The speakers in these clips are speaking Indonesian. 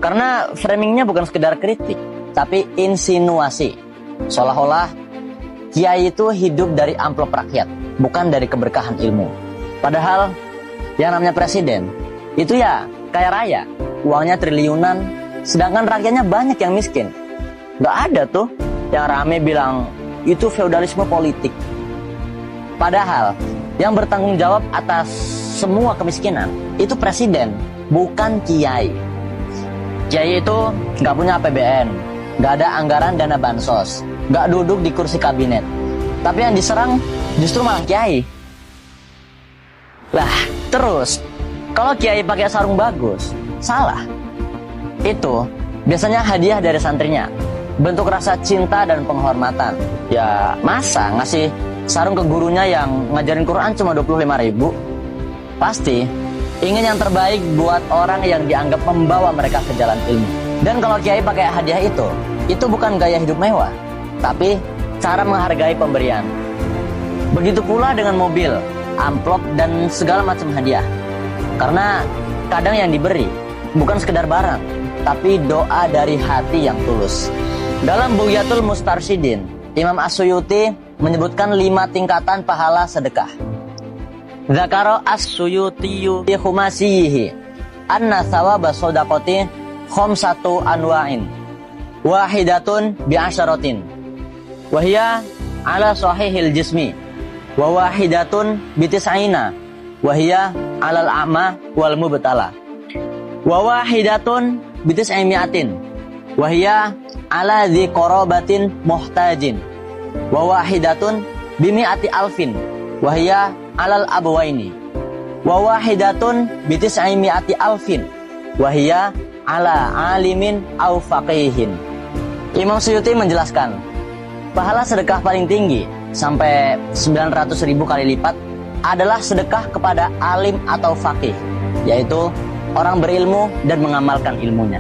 Karena framingnya bukan sekedar kritik, tapi insinuasi. Seolah-olah kiai itu hidup dari amplop rakyat, bukan dari keberkahan ilmu. Padahal yang namanya presiden itu ya kaya raya, uangnya triliunan, sedangkan rakyatnya banyak yang miskin. Gak ada tuh yang rame bilang itu feodalisme politik. Padahal yang bertanggung jawab atas semua kemiskinan itu presiden, bukan kiai. Kiai itu gak punya APBN, gak ada anggaran dana bansos, gak duduk di kursi kabinet. Tapi yang diserang justru malah kiai. Lah, terus kalau kiai pakai sarung bagus, salah. Itu biasanya hadiah dari santrinya, bentuk rasa cinta dan penghormatan. Ya masa ngasih sarung ke gurunya yang ngajarin Quran cuma 25.000? Pasti ingin yang terbaik buat orang yang dianggap membawa mereka ke jalan ilmu. Dan kalau kiai pakai hadiah itu bukan gaya hidup mewah, tapi cara menghargai pemberian. Begitu pula dengan mobil, amplop, dan segala macam hadiah. Karena kadang yang diberi bukan sekedar barang, tapi doa dari hati yang tulus. Dalam Bughyatul Mustarsyidin, Imam As-Suyuti menyebutkan 5 tingkatan pahala sedekah. Dzakara As-Suyutiyu fi khumasihi anna thawaba shadaqati khamsatu anwa'in wahidatun bi'asyaratin wa hiya ala sahihil jismi wa wahidatun bitis'ina wa hiya 'alal a'ma wal mubtala wa wahidatun bitis'imiatin wa hiya 'ala dzi qarabatin muhtajin wa wahidatun bimi'ati alfin wa hiya 'alal abwaini wa wahidatun bitis'imiati alfin wa hiya 'ala alimin aw faqihin. Imam Suyuti menjelaskan, pahala sedekah paling tinggi sampai 900.000 kali lipat adalah sedekah kepada alim atau faqih, yaitu orang berilmu dan mengamalkan ilmunya.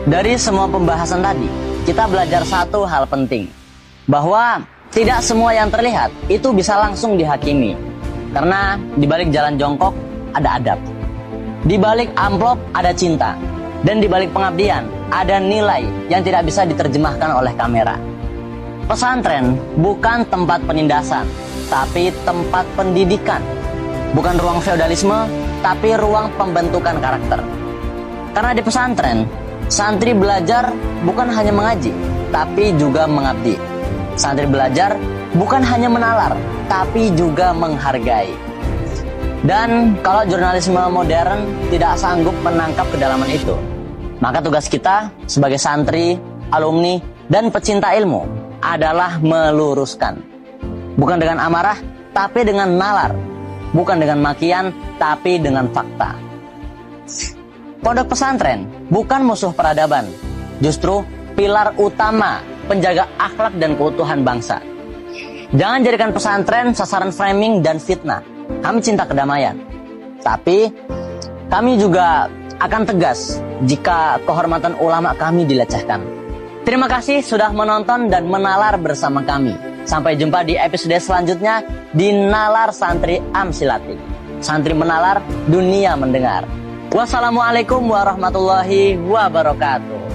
Dari semua pembahasan tadi, kita belajar satu hal penting, bahwa tidak semua yang terlihat itu bisa langsung dihakimi. Karena di balik jalan jongkok ada adab, di balik amplop ada cinta, dan di balik pengabdian ada nilai yang tidak bisa diterjemahkan oleh kamera. Pesantren bukan tempat penindasan, tapi tempat pendidikan. Bukan ruang feodalisme, tapi ruang pembentukan karakter. Karena di pesantren, santri belajar bukan hanya mengaji, tapi juga mengabdi. Santri belajar bukan hanya menalar, tapi juga menghargai. Dan kalau jurnalisme modern tidak sanggup menangkap kedalaman itu, maka tugas kita sebagai santri, alumni, dan pecinta ilmu adalah meluruskan. Bukan dengan amarah, tapi dengan nalar. Bukan dengan makian, tapi dengan fakta. Pondok pesantren bukan musuh peradaban, justru pilar utama penjaga akhlak dan keutuhan bangsa. Jangan jadikan pesantren sasaran framing dan fitnah. Kami cinta kedamaian, tapi kami juga akan tegas jika kehormatan ulama kami dilecehkan. Terima kasih sudah menonton dan menalar bersama kami. Sampai jumpa di episode selanjutnya di Nalar Santri Amsilati. Santri menalar, dunia mendengar. Wassalamualaikum warahmatullahi wabarakatuh.